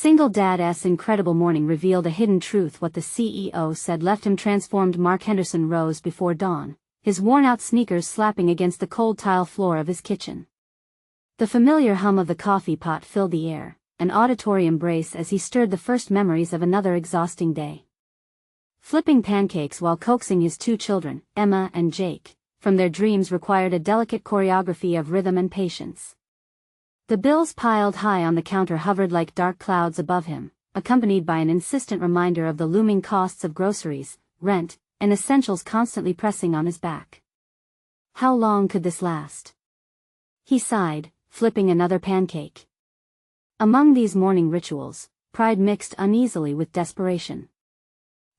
Single Dad's incredible morning revealed a hidden truth. What the CEO said left him transformed. Mark Henderson rose before dawn, his worn-out sneakers slapping against the cold tile floor of his kitchen. The familiar hum of the coffee pot filled the air, an auditory embrace as he stirred the first memories of another exhausting day. Flipping pancakes while coaxing his two children, Emma and Jake, from their dreams required a delicate choreography of rhythm and patience. The bills piled high on the counter hovered like dark clouds above him, accompanied by an insistent reminder of the looming costs of groceries, rent, and essentials constantly pressing on his back. How long could this last? He sighed, flipping another pancake. Among these morning rituals, pride mixed uneasily with desperation.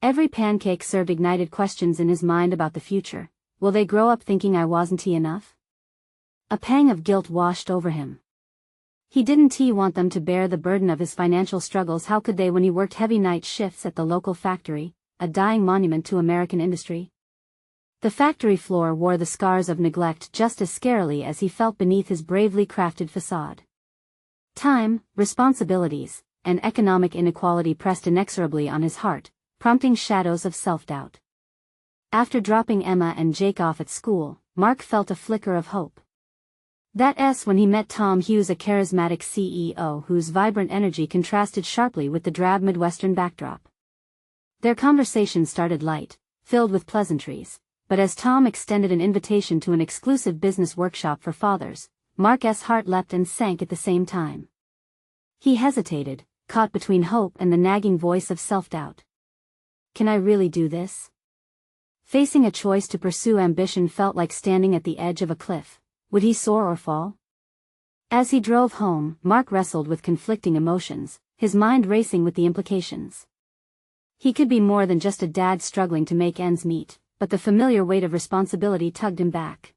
Every pancake served ignited questions in his mind about the future. Will they grow up thinking I wasn't enough? A pang of guilt washed over him. He didn't want them to bear the burden of his financial struggles. How could they when he worked heavy night shifts at the local factory, a dying monument to American industry? The factory floor wore the scars of neglect just as scarily as he felt beneath his bravely crafted facade. Time, responsibilities, and economic inequality pressed inexorably on his heart, prompting shadows of self-doubt. After dropping Emma and Jake off at school, Mark felt a flicker of hope. That's when he met Tom Hughes, a charismatic CEO whose vibrant energy contrasted sharply with the drab Midwestern backdrop. Their conversation started light, filled with pleasantries, but as Tom extended an invitation to an exclusive business workshop for fathers, Mark's heart leapt and sank at the same time. He hesitated, caught between hope and the nagging voice of self-doubt. Can I really do this? Facing a choice to pursue ambition felt like standing at the edge of a cliff. Would he soar or fall? As he drove home, Mark wrestled with conflicting emotions, his mind racing with the implications. He could be more than just a dad struggling to make ends meet, but the familiar weight of responsibility tugged him back.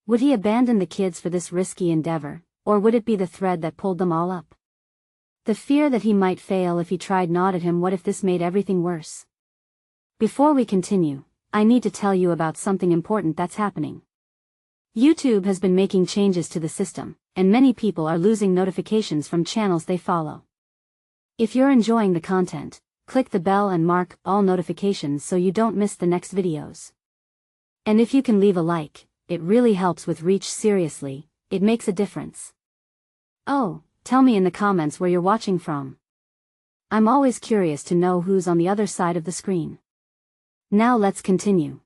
Would he abandon the kids for this risky endeavor, or would it be the thread that pulled them all up? The fear that he might fail if he tried gnawed at him. What if this made everything worse? Before we continue, I need to tell you about something important that's happening. YouTube has been making changes to the system, and many people are losing notifications from channels they follow. If you're enjoying the content, click the bell and mark all notifications so you don't miss the next videos. And if you can leave a like, it really helps with reach. Seriously, it makes a difference. Oh, tell me in the comments where you're watching from. I'm always curious to know who's on the other side of the screen. Now let's continue.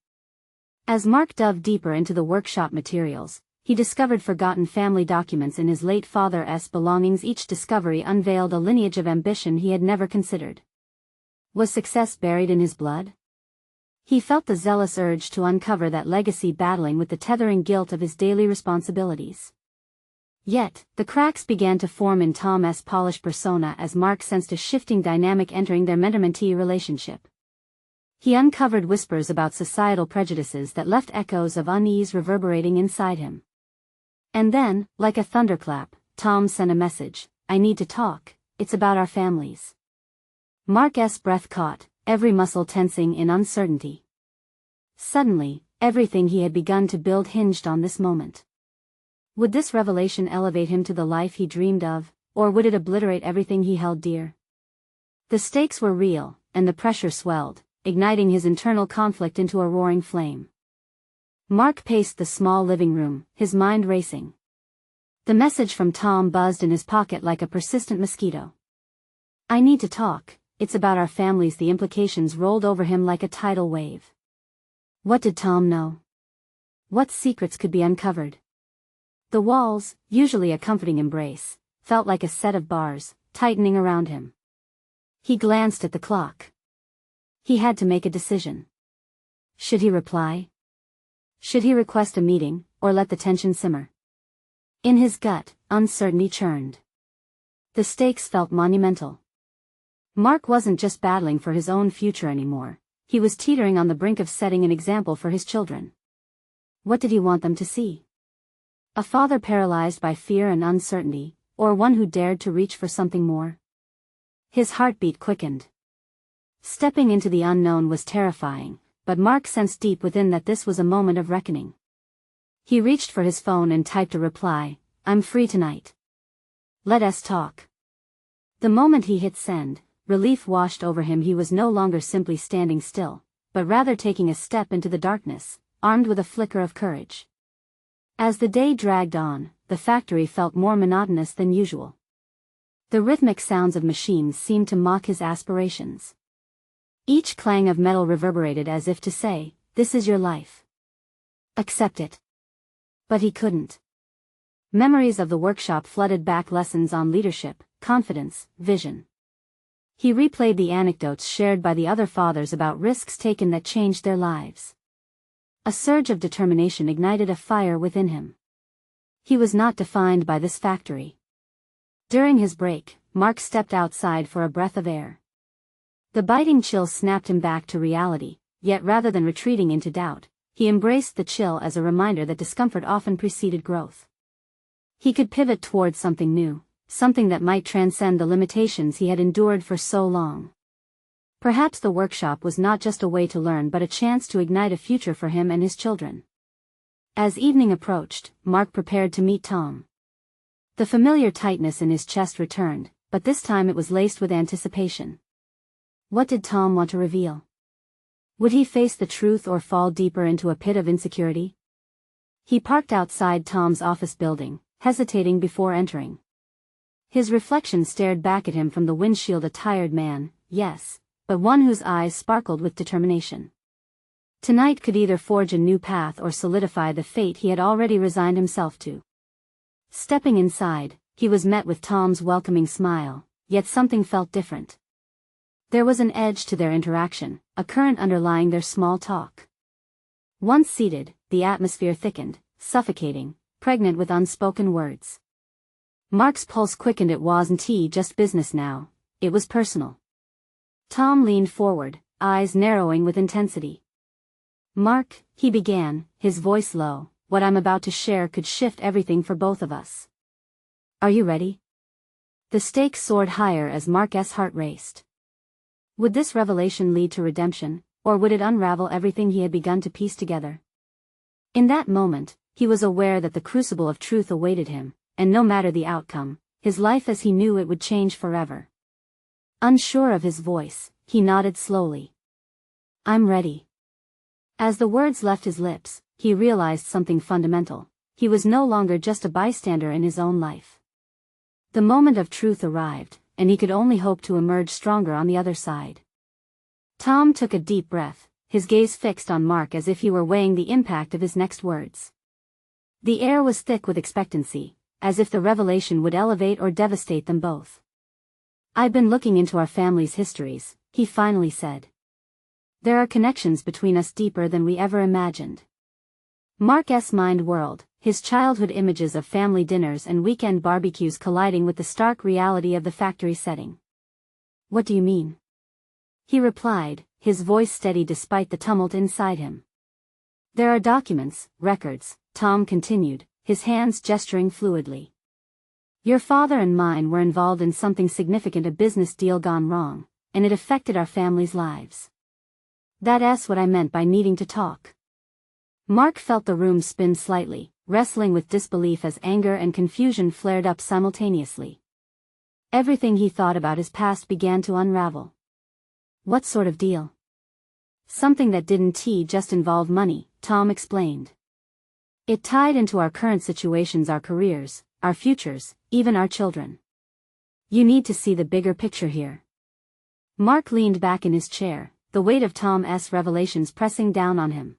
As Mark dove deeper into the workshop materials, he discovered forgotten family documents in his late father's belongings. Each discovery unveiled a lineage of ambition he had never considered. Was success buried in his blood? He felt the zealous urge to uncover that legacy, battling with the tethering guilt of his daily responsibilities. Yet, the cracks began to form in Tom's polished persona as Mark sensed a shifting dynamic entering their mentor-mentee relationship. He uncovered whispers about societal prejudices that left echoes of unease reverberating inside him. And then, like a thunderclap, Tom sent a message: I need to talk, it's about our families. Mark's breath caught, every muscle tensing in uncertainty. Suddenly, everything he had begun to build hinged on this moment. Would this revelation elevate him to the life he dreamed of, or would it obliterate everything he held dear? The stakes were real, and the pressure swelled, igniting his internal conflict into a roaring flame. Mark paced the small living room, his mind racing. The message from Tom buzzed in his pocket like a persistent mosquito. I need to talk, it's about our families. The implications rolled over him like a tidal wave. What did Tom know? What secrets could be uncovered? The walls, usually a comforting embrace, felt like a set of bars, tightening around him. He glanced at the clock. He had to make a decision. Should he reply? Should he request a meeting, or let the tension simmer? In his gut, uncertainty churned. The stakes felt monumental. Mark wasn't just battling for his own future anymore, he was teetering on the brink of setting an example for his children. What did he want them to see? A father paralyzed by fear and uncertainty, or one who dared to reach for something more? His heartbeat quickened. Stepping into the unknown was terrifying, but Mark sensed deep within that this was a moment of reckoning. He reached for his phone and typed a reply: I'm free tonight. Let us talk. The moment he hit send, relief washed over him. He was no longer simply standing still, but rather taking a step into the darkness, armed with a flicker of courage. As the day dragged on, the factory felt more monotonous than usual. The rhythmic sounds of machines seemed to mock his aspirations. Each clang of metal reverberated as if to say, "This is your life. Accept it." But he couldn't. Memories of the workshop flooded back, lessons on leadership, confidence, vision. He replayed the anecdotes shared by the other fathers about risks taken that changed their lives. A surge of determination ignited a fire within him. He was not defined by this factory. During his break, Mark stepped outside for a breath of air. The biting chill snapped him back to reality, yet rather than retreating into doubt, he embraced the chill as a reminder that discomfort often preceded growth. He could pivot towards something new, something that might transcend the limitations he had endured for so long. Perhaps the workshop was not just a way to learn but a chance to ignite a future for him and his children. As evening approached, Mark prepared to meet Tom. The familiar tightness in his chest returned, but this time it was laced with anticipation. What did Tom want to reveal? Would he face the truth or fall deeper into a pit of insecurity? He parked outside Tom's office building, hesitating before entering. His reflection stared back at him from the windshield, a tired man, yes, but one whose eyes sparkled with determination. Tonight could either forge a new path or solidify the fate he had already resigned himself to. Stepping inside, he was met with Tom's welcoming smile, yet something felt different. There was an edge to their interaction, a current underlying their small talk. Once seated, the atmosphere thickened, suffocating, pregnant with unspoken words. Mark's pulse quickened. It wasn't just business now, it was personal. Tom leaned forward, eyes narrowing with intensity. "Mark," he began, his voice low, "what I'm about to share could shift everything for both of us. Are you ready?" The stakes soared higher as Mark's heart raced. Would this revelation lead to redemption, or would it unravel everything he had begun to piece together? In that moment, he was aware that the crucible of truth awaited him, and no matter the outcome, his life as he knew it would change forever. Unsure of his voice, he nodded slowly. "I'm ready." As the words left his lips, he realized something fundamental. He was no longer just a bystander in his own life. The moment of truth arrived, and he could only hope to emerge stronger on the other side. Tom took a deep breath, his gaze fixed on Mark as if he were weighing the impact of his next words. The air was thick with expectancy, as if the revelation would elevate or devastate them both. "I've been looking into our family's histories," he finally said. "There are connections between us deeper than we ever imagined." Mark's mind whirled, his childhood images of family dinners and weekend barbecues colliding with the stark reality of the factory setting. "What do you mean?" he replied, his voice steady despite the tumult inside him. "There are documents, records," Tom continued, his hands gesturing fluidly. "Your father and mine were involved in something significant, a business deal gone wrong, and it affected our family's lives. That's what I meant by needing to talk." Mark felt the room spin slightly, wrestling with disbelief as anger and confusion flared up simultaneously. Everything he thought about his past began to unravel. "What sort of deal?" "Something that didn't just involve money," Tom explained. "It tied into our current situations, our careers, our futures, even our children. You need to see the bigger picture here." Mark leaned back in his chair, the weight of Tom's revelations pressing down on him.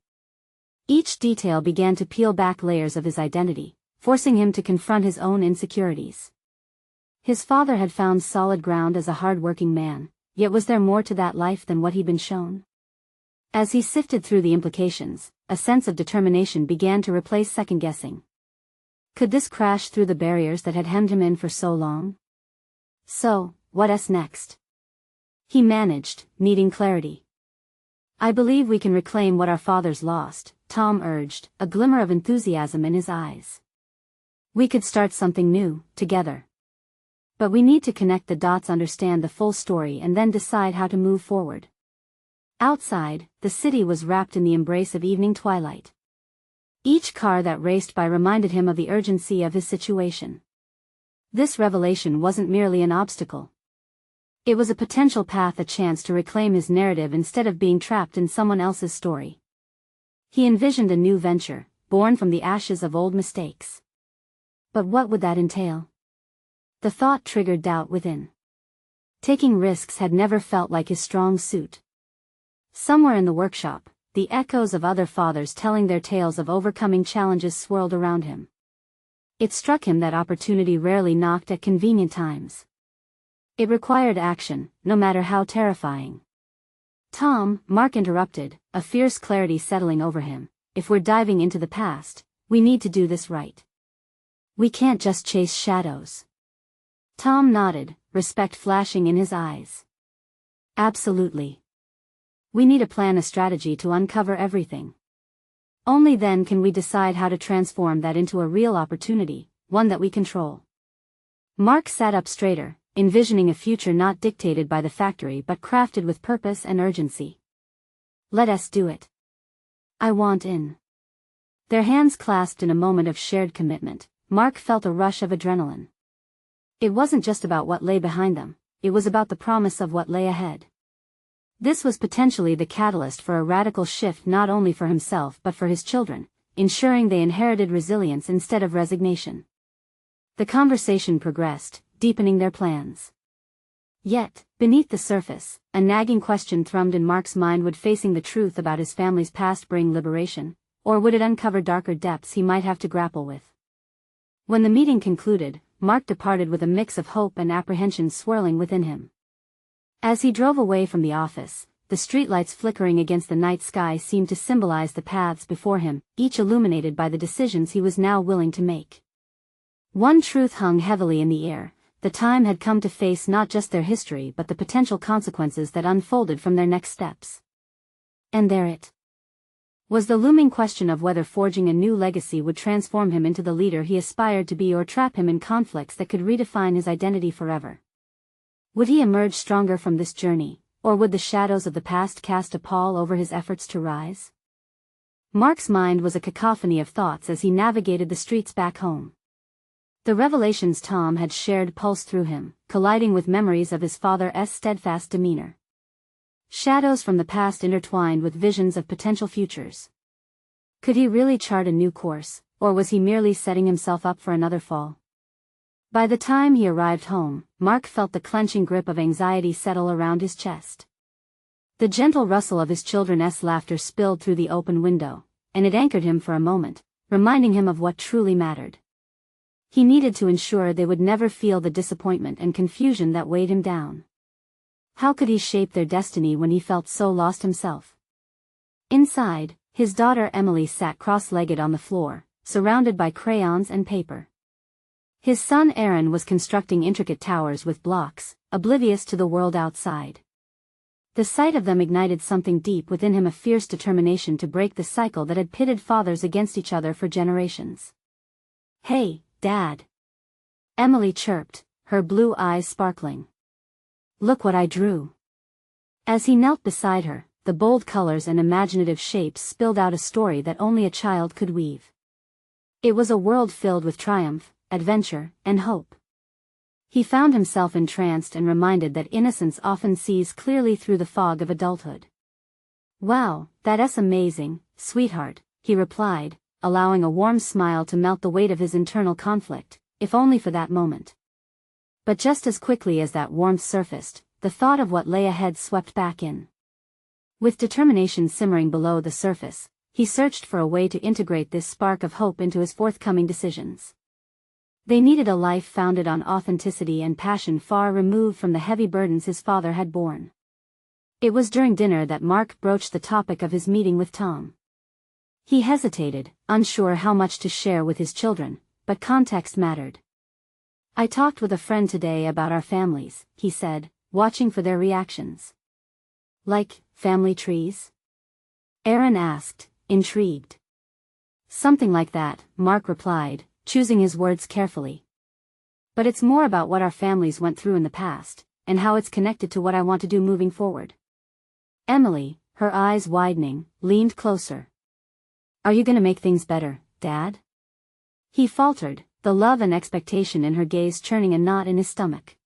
Each detail began to peel back layers of his identity, forcing him to confront his own insecurities. His father had found solid ground as a hard-working man, yet was there more to that life than what he'd been shown? As he sifted through the implications, a sense of determination began to replace second-guessing. Could this crash through the barriers that had hemmed him in for so long? So, what's next? He managed, needing clarity. "I believe we can reclaim what our fathers lost," Tom urged, a glimmer of enthusiasm in his eyes. "We could start something new, together. But we need to connect the dots, understand the full story, and then decide how to move forward." Outside, the city was wrapped in the embrace of evening twilight. Each car that raced by reminded him of the urgency of his situation. This revelation wasn't merely an obstacle. It was a potential path, a chance to reclaim his narrative instead of being trapped in someone else's story. He envisioned a new venture, born from the ashes of old mistakes. But what would that entail? The thought triggered doubt within. Taking risks had never felt like his strong suit. Somewhere in the workshop, the echoes of other fathers telling their tales of overcoming challenges swirled around him. It struck him that opportunity rarely knocked at convenient times. It required action, no matter how terrifying. "Tom," Mark interrupted, a fierce clarity settling over him, "if we're diving into the past, we need to do this right. We can't just chase shadows." Tom nodded, respect flashing in his eyes. "Absolutely. We need a plan, a strategy to uncover everything. Only then can we decide how to transform that into a real opportunity, one that we control." Mark sat up straighter, envisioning a future not dictated by the factory but crafted with purpose and urgency. "Let us do it. I want in." Their hands clasped in a moment of shared commitment, Mark felt a rush of adrenaline. It wasn't just about what lay behind them, it was about the promise of what lay ahead. This was potentially the catalyst for a radical shift, not only for himself but for his children, ensuring they inherited resilience instead of resignation. The conversation progressed, deepening their plans. Yet, beneath the surface, a nagging question thrummed in Mark's mind: would facing the truth about his family's past bring liberation, or would it uncover darker depths he might have to grapple with? When the meeting concluded, Mark departed with a mix of hope and apprehension swirling within him. As he drove away from the office, the streetlights flickering against the night sky seemed to symbolize the paths before him, each illuminated by the decisions he was now willing to make. One truth hung heavily in the air: the time had come to face not just their history but the potential consequences that unfolded from their next steps. And there it was, the looming question of whether forging a new legacy would transform him into the leader he aspired to be or trap him in conflicts that could redefine his identity forever. Would he emerge stronger from this journey, or would the shadows of the past cast a pall over his efforts to rise? Mark's mind was a cacophony of thoughts as he navigated the streets back home. The revelations Tom had shared pulsed through him, colliding with memories of his father's steadfast demeanor. Shadows from the past intertwined with visions of potential futures. Could he really chart a new course, or was he merely setting himself up for another fall? By the time he arrived home, Mark felt the clenching grip of anxiety settle around his chest. The gentle rustle of his children's laughter spilled through the open window, and it anchored him for a moment, reminding him of what truly mattered. He needed to ensure they would never feel the disappointment and confusion that weighed him down. How could he shape their destiny when he felt so lost himself? Inside, his daughter Emily sat cross-legged on the floor, surrounded by crayons and paper. His son Aaron was constructing intricate towers with blocks, oblivious to the world outside. The sight of them ignited something deep within him, a fierce determination to break the cycle that had pitted fathers against each other for generations. "Hey, Dad," Emily chirped, her blue eyes sparkling. "Look what I drew." As he knelt beside her, the bold colors and imaginative shapes spilled out a story that only a child could weave. It was a world filled with triumph, adventure, and hope. He found himself entranced and reminded that innocence often sees clearly through the fog of adulthood. "Wow, that's amazing, sweetheart," he replied, allowing a warm smile to melt the weight of his internal conflict, if only for that moment. But just as quickly as that warmth surfaced, the thought of what lay ahead swept back in. With determination simmering below the surface, he searched for a way to integrate this spark of hope into his forthcoming decisions. They needed a life founded on authenticity and passion, far removed from the heavy burdens his father had borne. It was during dinner that Mark broached the topic of his meeting with Tom. He hesitated, unsure how much to share with his children, but context mattered. "I talked with a friend today about our families," he said, watching for their reactions. "Like, family trees?" Aaron asked, intrigued. "Something like that," Mark replied, choosing his words carefully. "But it's more about what our families went through in the past, and how it's connected to what I want to do moving forward." Emily, her eyes widening, leaned closer. "Are you gonna make things better, Dad?" He faltered, the love and expectation in her gaze churning a knot in his stomach.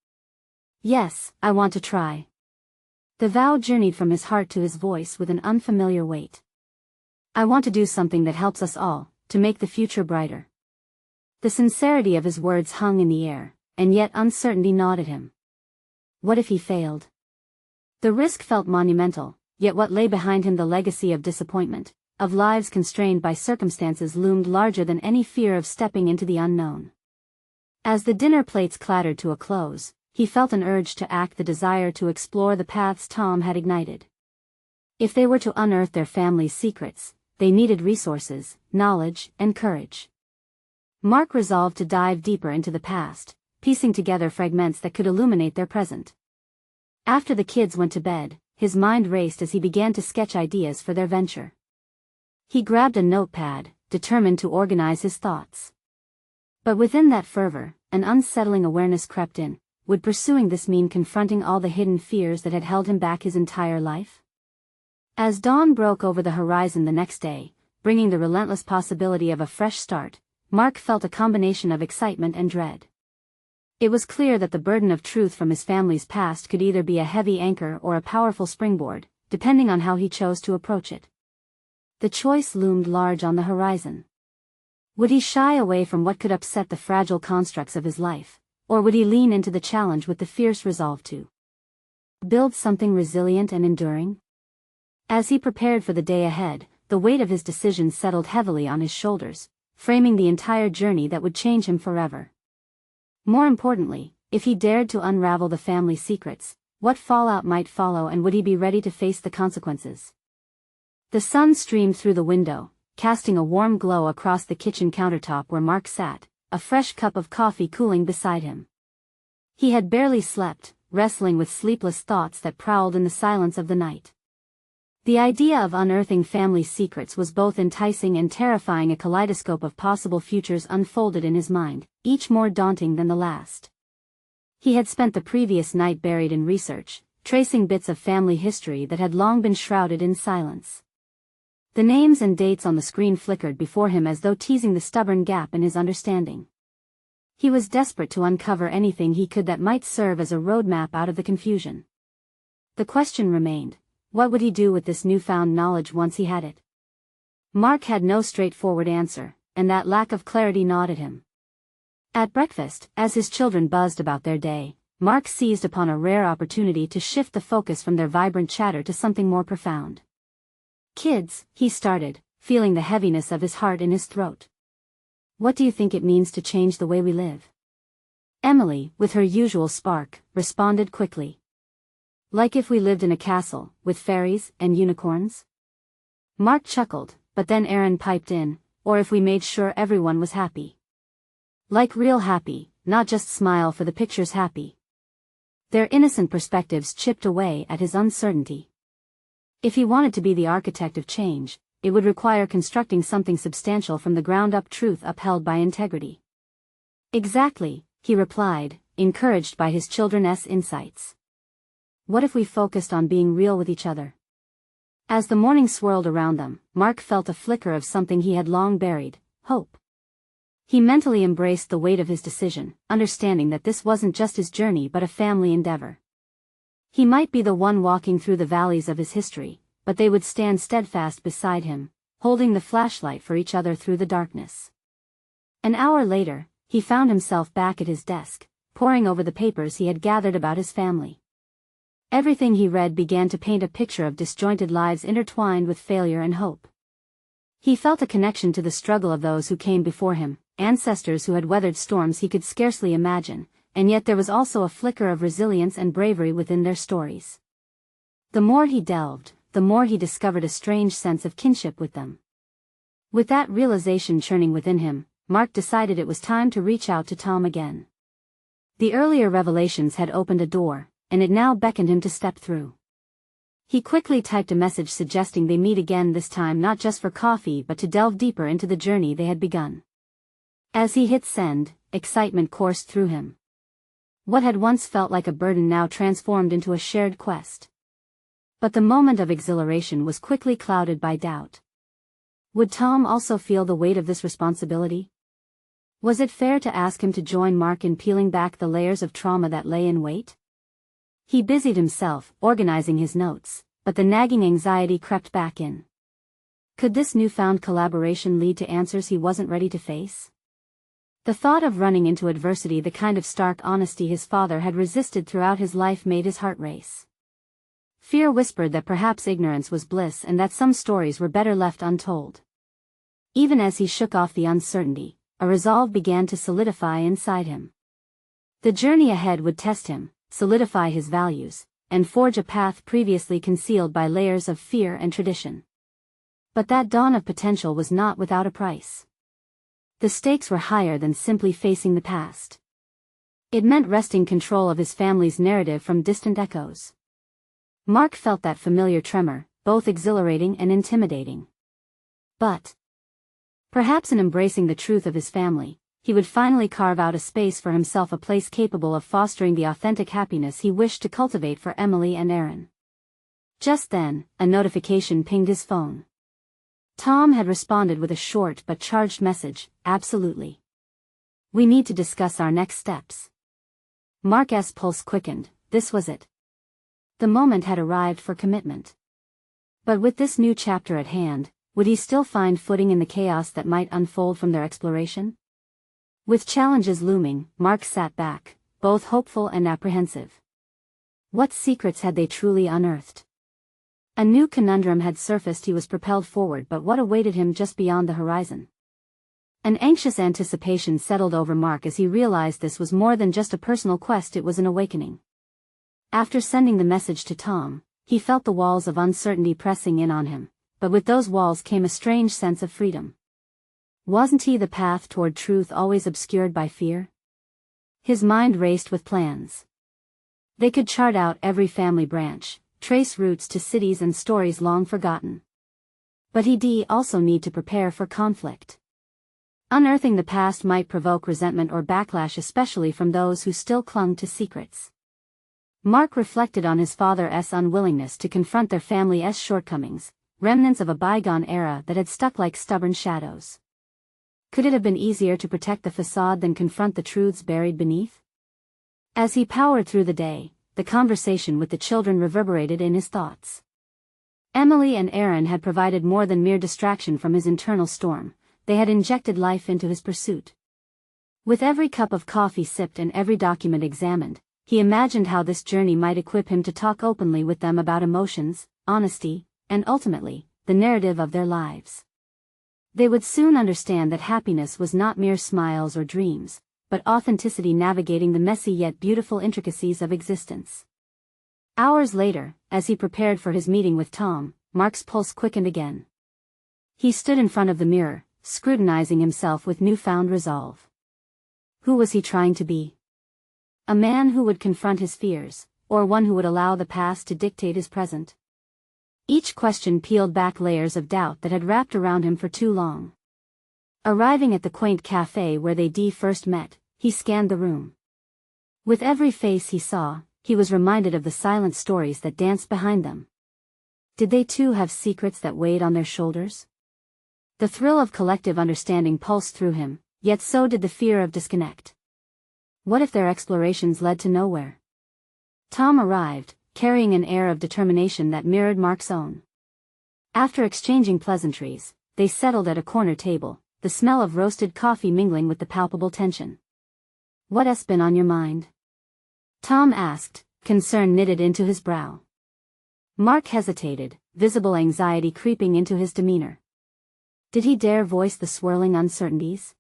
Yes, I want to try. The vow journeyed from his heart to his voice with an unfamiliar weight. I want to do something that helps us all, to make the future brighter. The sincerity of his words hung in the air, and yet uncertainty gnawed at him. What if he failed? The risk felt monumental, yet what lay behind him, the legacy of disappointment, of lives constrained by circumstances, loomed larger than any fear of stepping into the unknown. As the dinner plates clattered to a close, he felt an urge to act, the desire to explore the paths Tom had ignited. If they were to unearth their family's secrets, they needed resources, knowledge, and courage. Mark resolved to dive deeper into the past, piecing together fragments that could illuminate their present. After the kids went to bed, his mind raced as he began to sketch ideas for their venture. He grabbed a notepad, determined to organize his thoughts. But within that fervor, an unsettling awareness crept in. Would pursuing this mean confronting all the hidden fears that had held him back his entire life? As dawn broke over the horizon the next day, bringing the relentless possibility of a fresh start, Mark felt a combination of excitement and dread. It was clear that the burden of truth from his family's past could either be a heavy anchor or a powerful springboard, depending on how he chose to approach it. The choice loomed large on the horizon. Would he shy away from what could upset the fragile constructs of his life? Or would he lean into the challenge with the fierce resolve to build something resilient and enduring? As he prepared for the day ahead, the weight of his decision settled heavily on his shoulders, framing the entire journey that would change him forever. More importantly, if he dared to unravel the family secrets, what fallout might follow, and would he be ready to face the consequences? The sun streamed through the window, casting a warm glow across the kitchen countertop where Mark sat, a fresh cup of coffee cooling beside him. He had barely slept, wrestling with sleepless thoughts that prowled in the silence of the night. The idea of unearthing family secrets was both enticing and terrifying, a kaleidoscope of possible futures unfolded in his mind, each more daunting than the last. He had spent the previous night buried in research, tracing bits of family history that had long been shrouded in silence. The names and dates on the screen flickered before him as though teasing the stubborn gap in his understanding. He was desperate to uncover anything he could that might serve as a roadmap out of the confusion. The question remained, what would he do with this newfound knowledge once he had it? Mark had no straightforward answer, and that lack of clarity gnawed at him. At breakfast, as his children buzzed about their day, Mark seized upon a rare opportunity to shift the focus from their vibrant chatter to something more profound. "Kids," he started, feeling the heaviness of his heart in his throat. "What do you think it means to change the way we live?" Emily, with her usual spark, responded quickly. "Like if we lived in a castle, with fairies and unicorns?" Mark chuckled, but then Aaron piped in, "Or if we made sure everyone was happy. Like real happy, not just smile for the picture's happy." Their innocent perspectives chipped away at his uncertainty. If he wanted to be the architect of change, it would require constructing something substantial from the ground up, truth upheld by integrity. "Exactly," he replied, encouraged by his children's insights. "What if we focused on being real with each other?" As the morning swirled around them, Mark felt a flicker of something he had long buried, hope. He mentally embraced the weight of his decision, understanding that this wasn't just his journey but a family endeavor. He might be the one walking through the valleys of his history, but they would stand steadfast beside him, holding the flashlight for each other through the darkness. An hour later, he found himself back at his desk, poring over the papers he had gathered about his family. Everything he read began to paint a picture of disjointed lives intertwined with failure and hope. He felt a connection to the struggle of those who came before him, ancestors who had weathered storms he could scarcely imagine, and yet there was also a flicker of resilience and bravery within their stories. The more he delved, the more he discovered a strange sense of kinship with them. With that realization churning within him, Mark decided it was time to reach out to Tom again. The earlier revelations had opened a door, and it now beckoned him to step through. He quickly typed a message suggesting they meet again, this time not just for coffee but to delve deeper into the journey they had begun. As he hit send, excitement coursed through him. What had once felt like a burden now transformed into a shared quest. But the moment of exhilaration was quickly clouded by doubt. Would Tom also feel the weight of this responsibility? Was it fair to ask him to join Mark in peeling back the layers of trauma that lay in wait? He busied himself, organizing his notes, but the nagging anxiety crept back in. Could this newfound collaboration lead to answers he wasn't ready to face? The thought of running into adversity, the kind of stark honesty his father had resisted throughout his life, made his heart race. Fear whispered that perhaps ignorance was bliss and that some stories were better left untold. Even as he shook off the uncertainty, a resolve began to solidify inside him. The journey ahead would test him, solidify his values, and forge a path previously concealed by layers of fear and tradition. But that dawn of potential was not without a price. The stakes were higher than simply facing the past. It meant wresting control of his family's narrative from distant echoes. Mark felt that familiar tremor, both exhilarating and intimidating. But perhaps in embracing the truth of his family, he would finally carve out a space for himself, a place capable of fostering the authentic happiness he wished to cultivate for Emily and Aaron. Just then, a notification pinged his phone. Tom had responded with a short but charged message. Absolutely. We need to discuss our next steps. Mark's pulse quickened. This was it. The moment had arrived for commitment. But with this new chapter at hand, would he still find footing in the chaos that might unfold from their exploration? With challenges looming, Mark sat back, both hopeful and apprehensive. What secrets had they truly unearthed? A new conundrum had surfaced. He was propelled forward, but what awaited him just beyond the horizon? An anxious anticipation settled over Mark as he realized this was more than just a personal quest, it was an awakening. After sending the message to Tom, he felt the walls of uncertainty pressing in on him, but with those walls came a strange sense of freedom. Wasn't he the path toward truth always obscured by fear? His mind raced with plans. They could chart out every family branch, trace routes to cities and stories long forgotten. But he'd also need to prepare for conflict. Unearthing the past might provoke resentment or backlash, especially from those who still clung to secrets. Mark reflected on his father's unwillingness to confront their family's shortcomings, remnants of a bygone era that had stuck like stubborn shadows. Could it have been easier to protect the facade than confront the truths buried beneath? As he powered through the day, the conversation with the children reverberated in his thoughts. Emily and Aaron had provided more than mere distraction from his internal storm. They had injected life into his pursuit. With every cup of coffee sipped and every document examined, he imagined how this journey might equip him to talk openly with them about emotions, honesty, and ultimately, the narrative of their lives. They would soon understand that happiness was not mere smiles or dreams, but authenticity navigating the messy yet beautiful intricacies of existence. Hours later, as he prepared for his meeting with Tom, Mark's pulse quickened again. He stood in front of the mirror, scrutinizing himself with newfound resolve. Who was he trying to be? A man who would confront his fears, or one who would allow the past to dictate his present? Each question peeled back layers of doubt that had wrapped around him for too long. Arriving at the quaint cafe where they first met, he scanned the room. With every face he saw, he was reminded of the silent stories that danced behind them. Did they too have secrets that weighed on their shoulders? The thrill of collective understanding pulsed through him, yet so did the fear of disconnect. What if their explorations led to nowhere? Tom arrived, carrying an air of determination that mirrored Mark's own. After exchanging pleasantries, they settled at a corner table, the smell of roasted coffee mingling with the palpable tension. "What's been on your mind?" Tom asked, concern knitted into his brow. Mark hesitated, visible anxiety creeping into his demeanor. Did he dare voice the swirling uncertainties?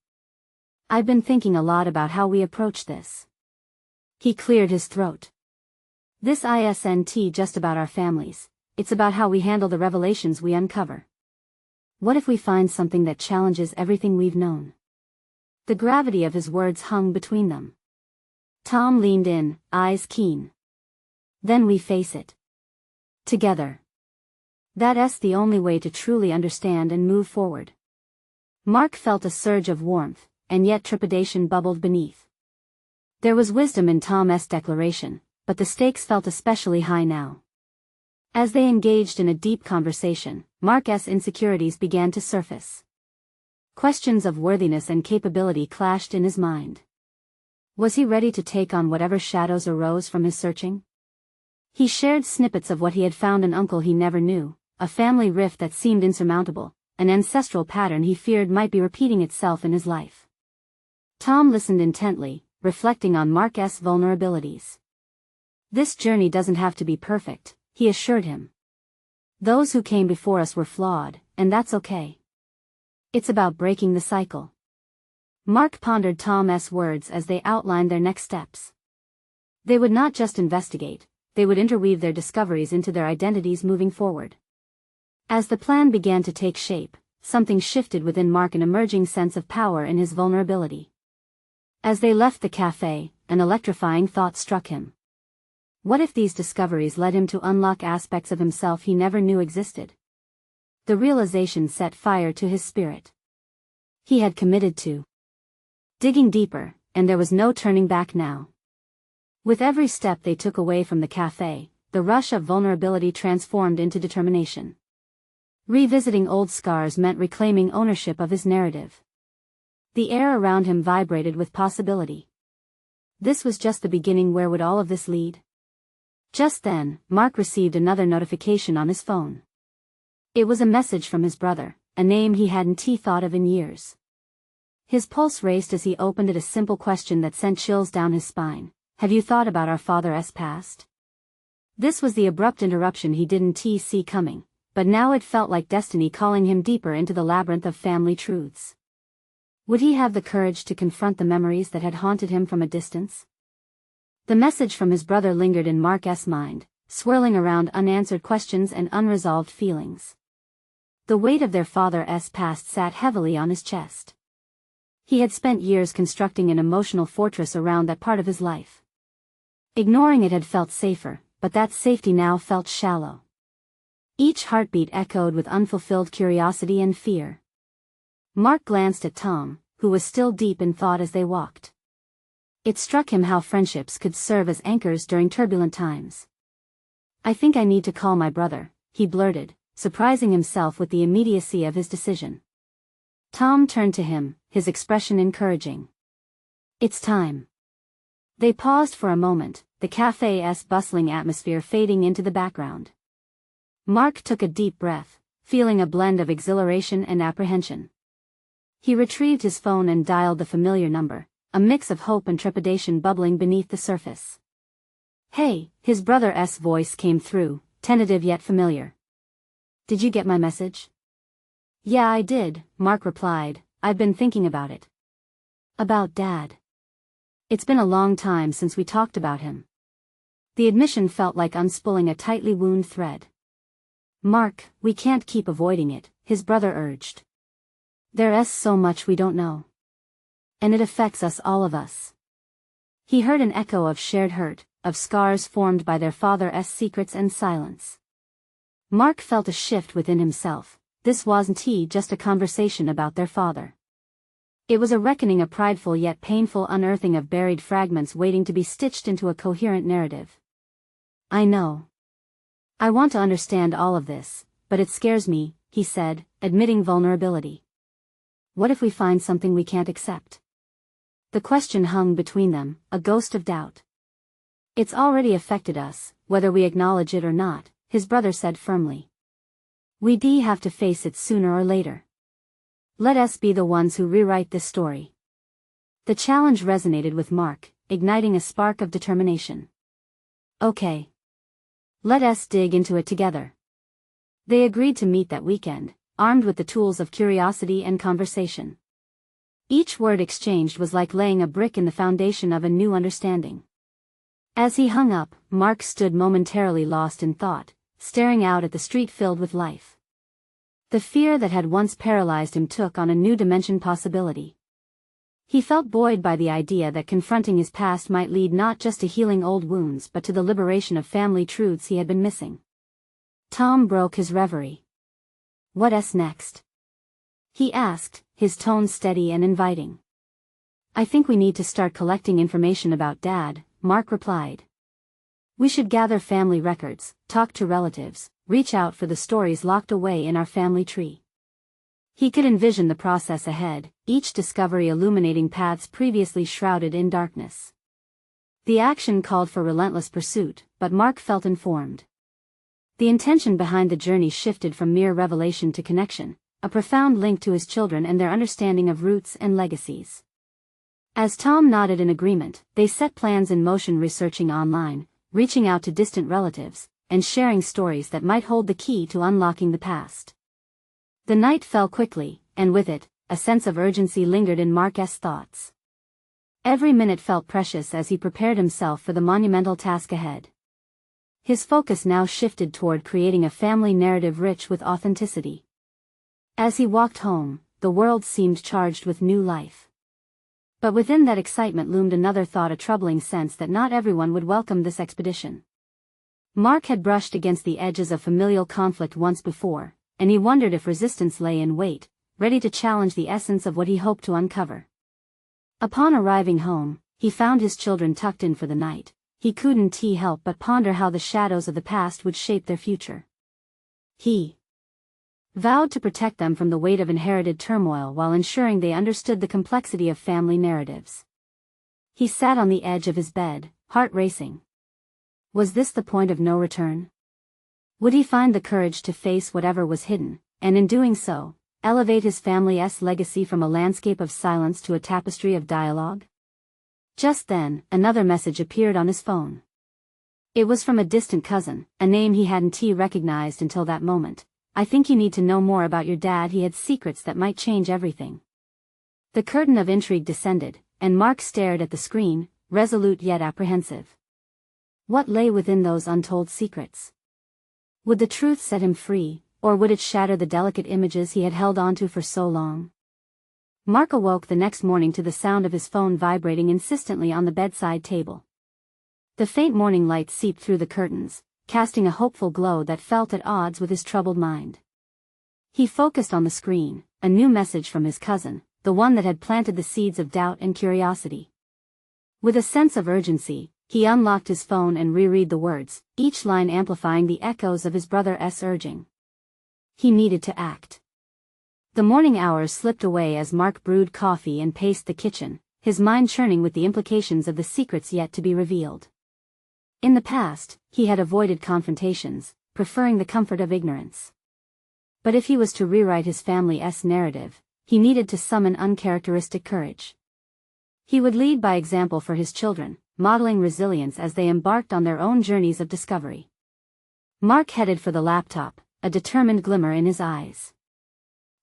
"I've been thinking a lot about how we approach this." He cleared his throat. "This isn't just about our families, it's about how we handle the revelations we uncover. What if we find something that challenges everything we've known?" The gravity of his words hung between them. Tom leaned in, eyes keen. "Then we face it. Together. That's the only way to truly understand and move forward." Mark felt a surge of warmth, and yet trepidation bubbled beneath. There was wisdom in Tom's declaration, but the stakes felt especially high now. As they engaged in a deep conversation, Mark's insecurities began to surface. Questions of worthiness and capability clashed in his mind. Was he ready to take on whatever shadows arose from his searching? He shared snippets of what he had found: an uncle he never knew, a family rift that seemed insurmountable, an ancestral pattern he feared might be repeating itself in his life. Tom listened intently, reflecting on Mark's vulnerabilities. "This journey doesn't have to be perfect," he assured him. "Those who came before us were flawed, and that's okay. It's about breaking the cycle." Mark pondered Tom's words as they outlined their next steps. They would not just investigate, they would interweave their discoveries into their identities moving forward. As the plan began to take shape, something shifted within Mark: an emerging sense of power in his vulnerability. As they left the cafe, an electrifying thought struck him. What if these discoveries led him to unlock aspects of himself he never knew existed? The realization set fire to his spirit. He had committed to digging deeper, and there was no turning back now. With every step they took away from the cafe, the rush of vulnerability transformed into determination. Revisiting old scars meant reclaiming ownership of his narrative. The air around him vibrated with possibility. This was just the beginning. Where would all of this lead? Just then, Mark received another notification on his phone. It was a message from his brother, a name he hadn't thought of in years. His pulse raced as he opened it, a simple question that sent chills down his spine. "Have you thought about our father's past?" This was the abrupt interruption he didn't see coming, but now it felt like destiny calling him deeper into the labyrinth of family truths. Would he have the courage to confront the memories that had haunted him from a distance? The message from his brother lingered in Mark's mind, swirling around unanswered questions and unresolved feelings. The weight of their father's past sat heavily on his chest. He had spent years constructing an emotional fortress around that part of his life. Ignoring it had felt safer, but that safety now felt shallow. Each heartbeat echoed with unfulfilled curiosity and fear. Mark glanced at Tom, who was still deep in thought as they walked. It struck him how friendships could serve as anchors during turbulent times. "I think I need to call my brother," he blurted, surprising himself with the immediacy of his decision. Tom turned to him, his expression encouraging. "It's time." They paused for a moment, the cafe's bustling atmosphere fading into the background. Mark took a deep breath, feeling a blend of exhilaration and apprehension. He retrieved his phone and dialed the familiar number, a mix of hope and trepidation bubbling beneath the surface. "Hey," his brother's voice came through, tentative yet familiar. "Did you get my message?" "Yeah, I did," Mark replied. "I've been thinking about it." "About Dad?" "It's been a long time since we talked about him." The admission felt like unspooling a tightly wound thread. "Mark, we can't keep avoiding it," his brother urged. "There's so much we don't know. And it affects all of us." He heard an echo of shared hurt, of scars formed by their father's secrets and silence. Mark felt a shift within himself. This wasn't just a conversation about their father. It was a reckoning, a prideful yet painful unearthing of buried fragments waiting to be stitched into a coherent narrative. "I know. I want to understand all of this, but it scares me," he said, admitting vulnerability. "What if we find something we can't accept?" The question hung between them, a ghost of doubt. "It's already affected us, whether we acknowledge it or not," his brother said firmly. "We have to face it sooner or later. Let us be the ones who rewrite this story." The challenge resonated with Mark, igniting a spark of determination. "Okay. Let us dig into it together." They agreed to meet that weekend, armed with the tools of curiosity and conversation. Each word exchanged was like laying a brick in the foundation of a new understanding. As he hung up, Mark stood momentarily lost in thought, staring out at the street filled with life. The fear that had once paralyzed him took on a new dimension: possibility. He felt buoyed by the idea that confronting his past might lead not just to healing old wounds but to the liberation of family truths he had been missing. Tom broke his reverie. "What's next?" he asked, his tone steady and inviting. "I think we need to start collecting information about Dad," Mark replied. "We should gather family records, talk to relatives, reach out for the stories locked away in our family tree." He could envision the process ahead, each discovery illuminating paths previously shrouded in darkness. The action called for relentless pursuit, but Mark felt informed. The intention behind the journey shifted from mere revelation to connection, a profound link to his children and their understanding of roots and legacies. As Tom nodded in agreement, they set plans in motion, researching online, reaching out to distant relatives, and sharing stories that might hold the key to unlocking the past. The night fell quickly, and with it, a sense of urgency lingered in Mark's thoughts. Every minute felt precious as he prepared himself for the monumental task ahead. His focus now shifted toward creating a family narrative rich with authenticity. As he walked home, the world seemed charged with new life. But within that excitement loomed another thought, a troubling sense that not everyone would welcome this expedition. Mark had brushed against the edges of familial conflict once before, and he wondered if resistance lay in wait, ready to challenge the essence of what he hoped to uncover. Upon arriving home, he found his children tucked in for the night. He couldn't help but ponder how the shadows of the past would shape their future. He vowed to protect them from the weight of inherited turmoil while ensuring they understood the complexity of family narratives. He sat on the edge of his bed, heart racing. Was this the point of no return? Would he find the courage to face whatever was hidden, and in doing so, elevate his family's legacy from a landscape of silence to a tapestry of dialogue? Just then, another message appeared on his phone. It was from a distant cousin, a name he hadn't recognized until that moment. "I think you need to know more about your dad. He had secrets that might change everything." The curtain of intrigue descended, and Mark stared at the screen, resolute yet apprehensive. What lay within those untold secrets? Would the truth set him free, or would it shatter the delicate images he had held onto for so long? Mark awoke the next morning to the sound of his phone vibrating insistently on the bedside table. The faint morning light seeped through the curtains, casting a hopeful glow that felt at odds with his troubled mind. He focused on the screen, a new message from his cousin, the one that had planted the seeds of doubt and curiosity. With a sense of urgency, he unlocked his phone and reread the words, each line amplifying the echoes of his brother's urging. He needed to act. The morning hours slipped away as Mark brewed coffee and paced the kitchen, his mind churning with the implications of the secrets yet to be revealed. In the past, he had avoided confrontations, preferring the comfort of ignorance. But if he was to rewrite his family's narrative, he needed to summon uncharacteristic courage. He would lead by example for his children, modeling resilience as they embarked on their own journeys of discovery. Mark headed for the laptop, a determined glimmer in his eyes.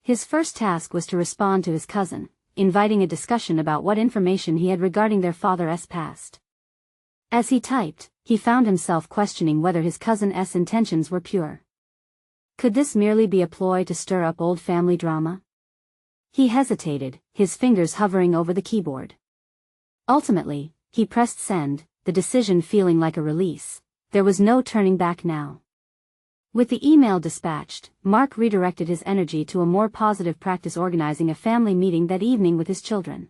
His first task was to respond to his cousin, inviting a discussion about what information he had regarding their father's past. As he typed, he found himself questioning whether his cousin's intentions were pure. Could this merely be a ploy to stir up old family drama? He hesitated, his fingers hovering over the keyboard. Ultimately, he pressed send, the decision feeling like a release. There was no turning back now. With the email dispatched, Mark redirected his energy to a more positive practice, organizing a family meeting that evening with his children.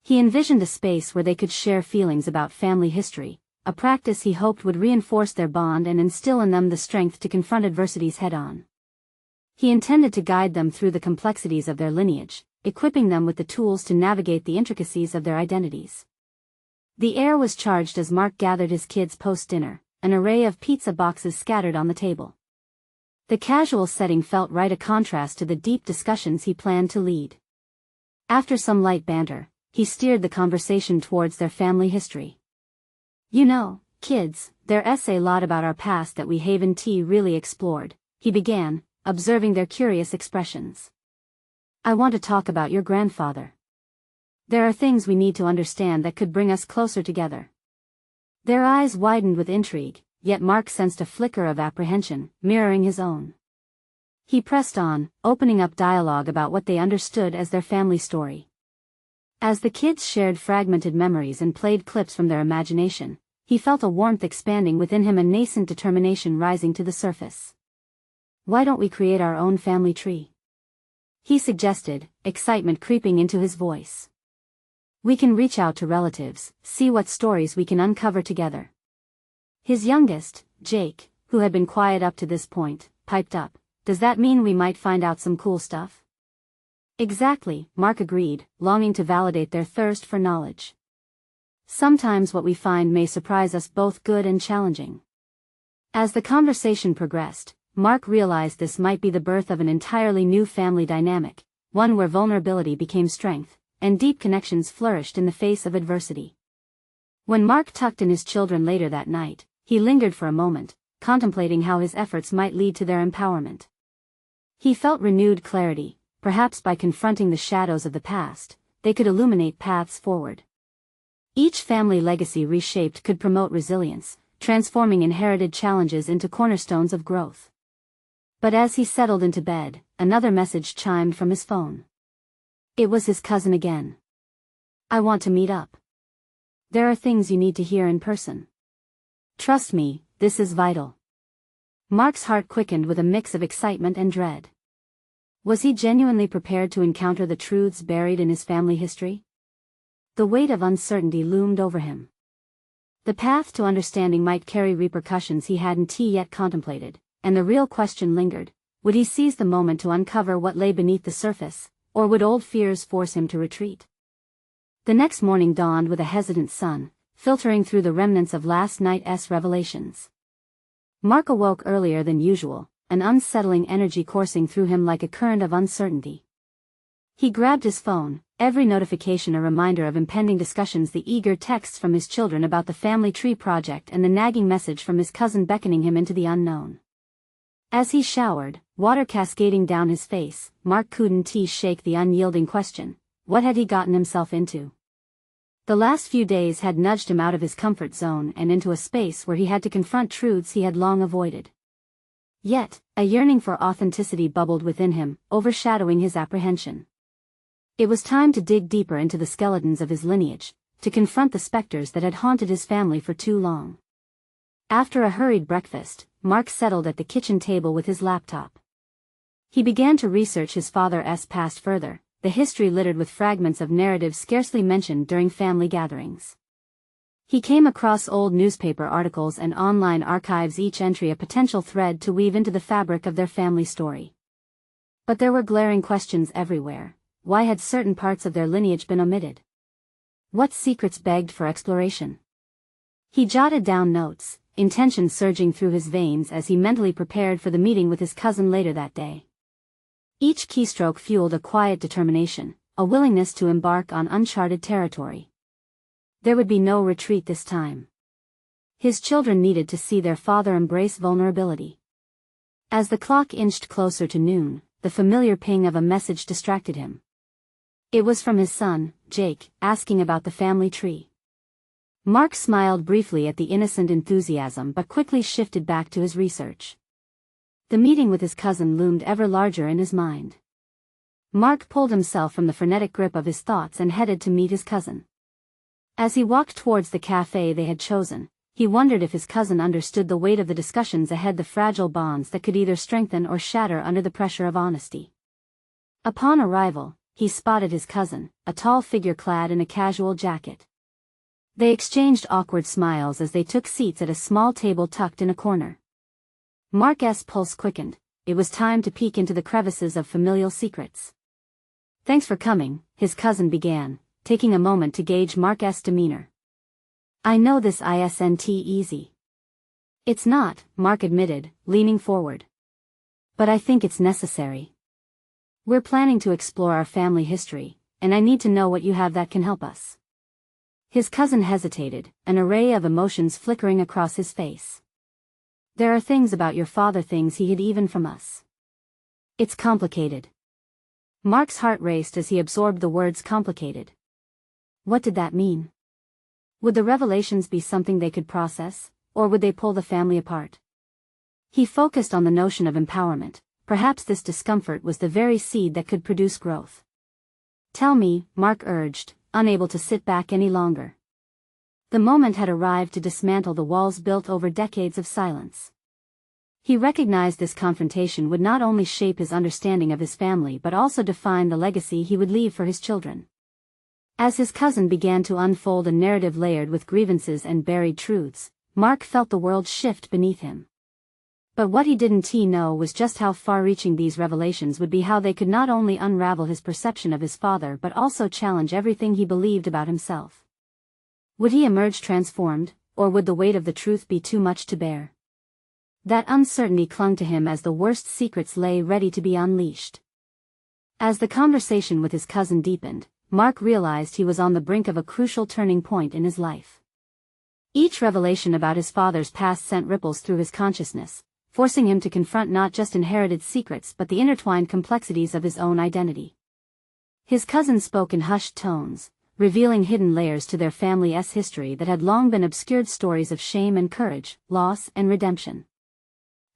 He envisioned a space where they could share feelings about family history, a practice he hoped would reinforce their bond and instill in them the strength to confront adversities head-on. He intended to guide them through the complexities of their lineage, equipping them with the tools to navigate the intricacies of their identities. The air was charged as Mark gathered his kids post-dinner, an array of pizza boxes scattered on the table. The casual setting felt right, a contrast to the deep discussions he planned to lead. After some light banter, he steered the conversation towards their family history. "You know, kids, there's a lot about our past that we haven't really explored," he began, observing their curious expressions. "I want to talk about your grandfather. There are things we need to understand that could bring us closer together." Their eyes widened with intrigue, yet Mark sensed a flicker of apprehension, mirroring his own. He pressed on, opening up dialogue about what they understood as their family story. As the kids shared fragmented memories and played clips from their imagination, he felt a warmth expanding within him, a nascent determination rising to the surface. "Why don't we create our own family tree?" he suggested, excitement creeping into his voice. "We can reach out to relatives, see what stories we can uncover together." His youngest, Jake, who had been quiet up to this point, piped up, "Does that mean we might find out some cool stuff?" "Exactly," Mark agreed, longing to validate their thirst for knowledge. Sometimes what we find may surprise us, both good and challenging. As the conversation progressed, Mark realized this might be the birth of an entirely new family dynamic, one where vulnerability became strength, and deep connections flourished in the face of adversity. When Mark tucked in his children later that night, he lingered for a moment, contemplating how his efforts might lead to their empowerment. He felt renewed clarity. Perhaps by confronting the shadows of the past, they could illuminate paths forward. Each family legacy reshaped could promote resilience, transforming inherited challenges into cornerstones of growth. But as he settled into bed, another message chimed from his phone. It was his cousin again. "I want to meet up. There are things you need to hear in person. Trust me, this is vital." Mark's heart quickened with a mix of excitement and dread. Was he genuinely prepared to encounter the truths buried in his family history? The weight of uncertainty loomed over him. The path to understanding might carry repercussions he hadn't yet contemplated, and the real question lingered: would he seize the moment to uncover what lay beneath the surface, or would old fears force him to retreat? The next morning dawned with a hesitant sun, filtering through the remnants of last night's revelations. Mark awoke earlier than usual, an unsettling energy coursing through him like a current of uncertainty. He grabbed his phone, every notification a reminder of impending discussions, the eager texts from his children about the family tree project and the nagging message from his cousin beckoning him into the unknown. As he showered, water cascading down his face, Mark couldn't shake the unyielding question: what had he gotten himself into? The last few days had nudged him out of his comfort zone and into a space where he had to confront truths he had long avoided. Yet, a yearning for authenticity bubbled within him, overshadowing his apprehension. It was time to dig deeper into the skeletons of his lineage, to confront the specters that had haunted his family for too long. After a hurried breakfast, Mark settled at the kitchen table with his laptop. He began to research his father's past further, the history littered with fragments of narratives scarcely mentioned during family gatherings. He came across old newspaper articles and online archives, each entry a potential thread to weave into the fabric of their family story. But there were glaring questions everywhere. Why had certain parts of their lineage been omitted? What secrets begged for exploration? He jotted down notes, intention surging through his veins as he mentally prepared for the meeting with his cousin later that day. Each keystroke fueled a quiet determination, a willingness to embark on uncharted territory. There would be no retreat this time. His children needed to see their father embrace vulnerability. As the clock inched closer to noon, the familiar ping of a message distracted him. It was from his son, Jake, asking about the family tree. Mark smiled briefly at the innocent enthusiasm but quickly shifted back to his research. The meeting with his cousin loomed ever larger in his mind. Mark pulled himself from the frenetic grip of his thoughts and headed to meet his cousin. As he walked towards the cafe they had chosen, he wondered if his cousin understood the weight of the discussions ahead, the fragile bonds that could either strengthen or shatter under the pressure of honesty. Upon arrival, he spotted his cousin, a tall figure clad in a casual jacket. They exchanged awkward smiles as they took seats at a small table tucked in a corner. Mark's pulse quickened. It was time to peek into the crevices of familial secrets. "Thanks for coming," his cousin began, taking a moment to gauge Mark's demeanor. "I know this isn't easy." "It's not," Mark admitted, leaning forward. "But I think it's necessary. We're planning to explore our family history, and I need to know what you have that can help us." His cousin hesitated, an array of emotions flickering across his face. "There are things about your father, things he hid even from us. It's complicated." Mark's heart raced as he absorbed the words complicated. What did that mean? Would the revelations be something they could process, or would they pull the family apart? He focused on the notion of empowerment. Perhaps this discomfort was the very seed that could produce growth. "Tell me," Mark urged, unable to sit back any longer. The moment had arrived to dismantle the walls built over decades of silence. He recognized this confrontation would not only shape his understanding of his family but also define the legacy he would leave for his children. As his cousin began to unfold a narrative layered with grievances and buried truths, Mark felt the world shift beneath him. But what he didn't know was just how far-reaching these revelations would be, how they could not only unravel his perception of his father but also challenge everything he believed about himself. Would he emerge transformed, or would the weight of the truth be too much to bear? That uncertainty clung to him as the worst secrets lay ready to be unleashed. As the conversation with his cousin deepened, Mark realized he was on the brink of a crucial turning point in his life. Each revelation about his father's past sent ripples through his consciousness, forcing him to confront not just inherited secrets but the intertwined complexities of his own identity. His cousin spoke in hushed tones, revealing hidden layers to their family's history that had long been obscured, stories of shame and courage, loss and redemption.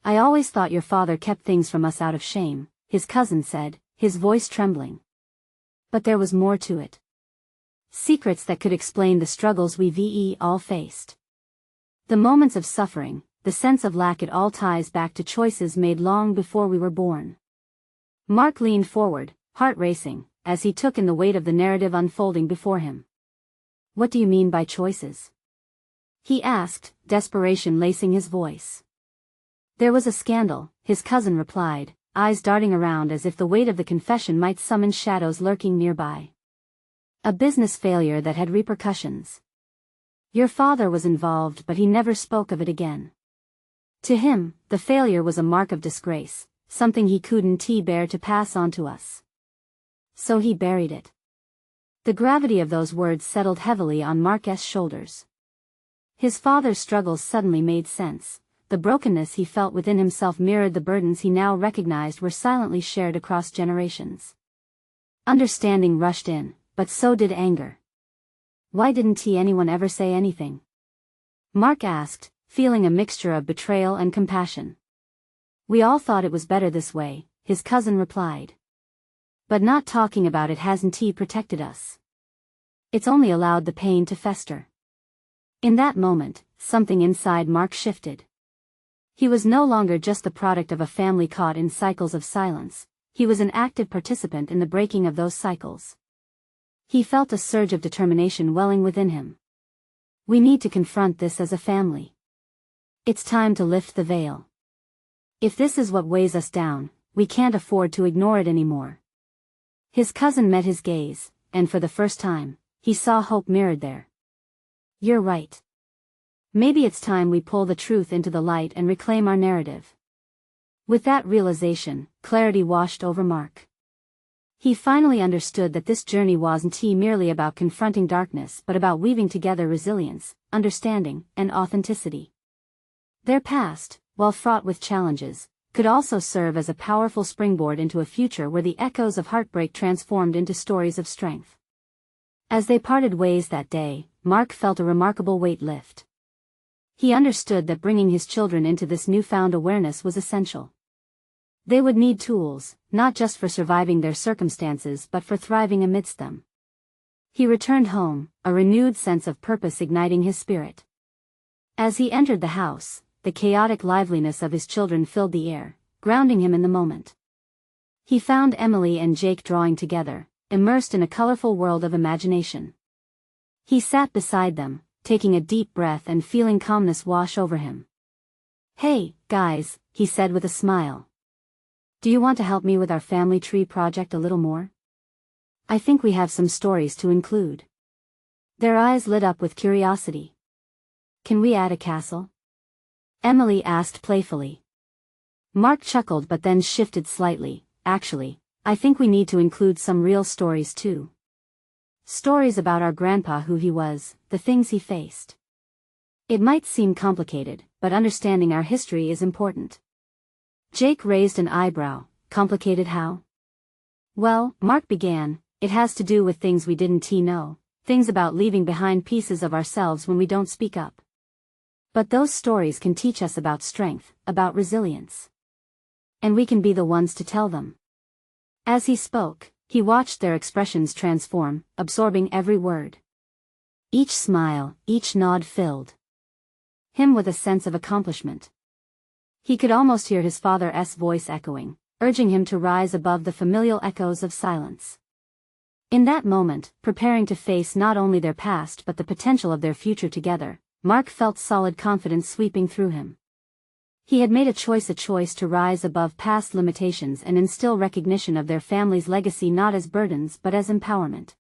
"I always thought your father kept things from us out of shame," his cousin said, his voice trembling. But there was more to it. Secrets that could explain the struggles we've all faced. The moments of suffering, the sense of lack, it all ties back to choices made long before we were born. Mark leaned forward, heart racing, as he took in the weight of the narrative unfolding before him. "What do you mean by choices?" he asked, desperation lacing his voice. "There was a scandal," his cousin replied, eyes darting around as if the weight of the confession might summon shadows lurking nearby. "A business failure that had repercussions. Your father was involved, but he never spoke of it again. To him, the failure was a mark of disgrace, something he couldn't bear to pass on to us. So he buried it." The gravity of those words settled heavily on Mark's shoulders. His father's struggles suddenly made sense. The brokenness he felt within himself mirrored the burdens he now recognized were silently shared across generations. Understanding rushed in, but so did anger. "Why didn't anyone ever say anything?" Mark asked, feeling a mixture of betrayal and compassion. "We all thought it was better this way," his cousin replied. "But not talking about it hasn't protected us. It's only allowed the pain to fester." In that moment, something inside Mark shifted. He was no longer just the product of a family caught in cycles of silence, he was an active participant in the breaking of those cycles. He felt a surge of determination welling within him. "We need to confront this as a family. It's time to lift the veil. If this is what weighs us down, we can't afford to ignore it anymore." His cousin met his gaze, and for the first time, he saw hope mirrored there. "You're right. Maybe it's time we pull the truth into the light and reclaim our narrative." With that realization, clarity washed over Mark. He finally understood that this journey wasn't merely about confronting darkness but about weaving together resilience, understanding, and authenticity. Their past, while fraught with challenges, could also serve as a powerful springboard into a future where the echoes of heartbreak transformed into stories of strength. As they parted ways that day, Mark felt a remarkable weight lift. He understood that bringing his children into this newfound awareness was essential. They would need tools, not just for surviving their circumstances but for thriving amidst them. He returned home, a renewed sense of purpose igniting his spirit. As he entered the house, the chaotic liveliness of his children filled the air, grounding him in the moment. He found Emily and Jake drawing together, immersed in a colorful world of imagination. He sat beside them, taking a deep breath and feeling calmness wash over him. "Hey, guys," he said with a smile. "Do you want to help me with our family tree project a little more? I think we have some stories to include." Their eyes lit up with curiosity. "Can we add a castle?" Emily asked playfully. Mark chuckled but then shifted slightly. "Actually, I think we need to include some real stories too. Stories about our grandpa, who he was, the things he faced. It might seem complicated, but understanding our history is important." Jake raised an eyebrow. "Complicated how?" "Well," Mark began, "it has to do with things we didn't know, things about leaving behind pieces of ourselves when we don't speak up. But those stories can teach us about strength, about resilience. And we can be the ones to tell them." As he spoke, he watched their expressions transform, absorbing every word. Each smile, each nod filled him with a sense of accomplishment. He could almost hear his father's voice echoing, urging him to rise above the familial echoes of silence. In that moment, preparing to face not only their past but the potential of their future together, Mark felt solid confidence sweeping through him. He had made a choice to rise above past limitations and instill recognition of their family's legacy not as burdens but as empowerment.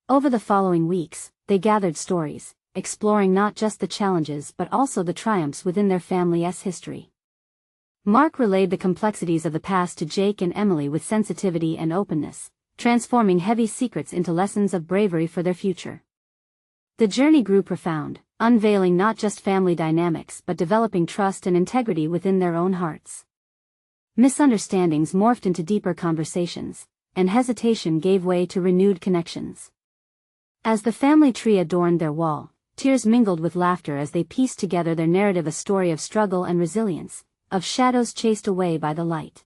Over the following weeks, they gathered stories, exploring not just the challenges but also the triumphs within their family's history. Mark relayed the complexities of the past to Jake and Emily with sensitivity and openness, transforming heavy secrets into lessons of bravery for their future. The journey grew profound, unveiling not just family dynamics but developing trust and integrity within their own hearts. Misunderstandings morphed into deeper conversations, and hesitation gave way to renewed connections. As the family tree adorned their wall, tears mingled with laughter as they pieced together their narrative, a story of struggle and resilience, of shadows chased away by the light.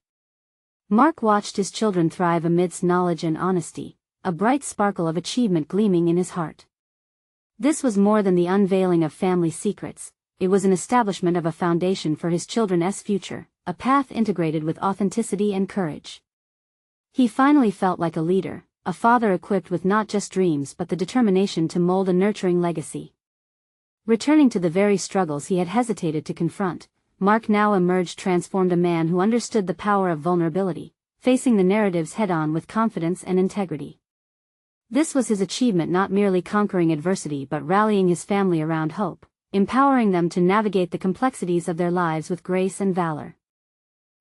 Mark watched his children thrive amidst knowledge and honesty, a bright sparkle of achievement gleaming in his heart. This was more than the unveiling of family secrets, it was an establishment of a foundation for his children's future, a path integrated with authenticity and courage. He finally felt like a leader, a father equipped with not just dreams but the determination to mold a nurturing legacy. Returning to the very struggles he had hesitated to confront, Mark now emerged transformed, a man who understood the power of vulnerability, facing the narratives head-on with confidence and integrity. This was his achievement, not merely conquering adversity but rallying his family around hope, empowering them to navigate the complexities of their lives with grace and valor.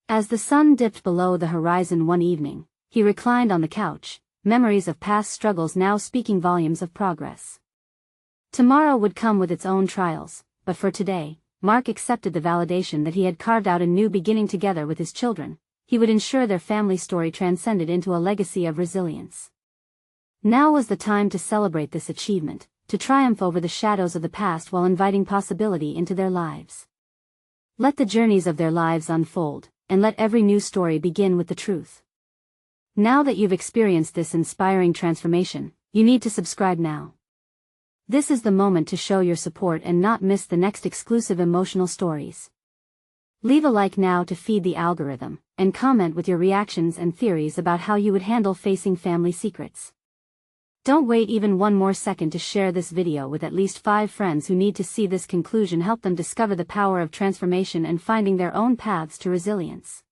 As the sun dipped below the horizon one evening, he reclined on the couch, memories of past struggles now speaking volumes of progress. Tomorrow would come with its own trials, but for today, Mark accepted the validation that he had carved out a new beginning together with his children. He would ensure their family story transcended into a legacy of resilience. Now was the time to celebrate this achievement, to triumph over the shadows of the past while inviting possibility into their lives. Let the journeys of their lives unfold, and let every new story begin with the truth. Now that you've experienced this inspiring transformation, you need to subscribe now. This is the moment to show your support and not miss the next exclusive emotional stories. Leave a like now to feed the algorithm, and comment with your reactions and theories about how you would handle facing family secrets. Don't wait even one more second to share this video with at least 5 friends who need to see this conclusion. Help them discover the power of transformation and finding their own paths to resilience.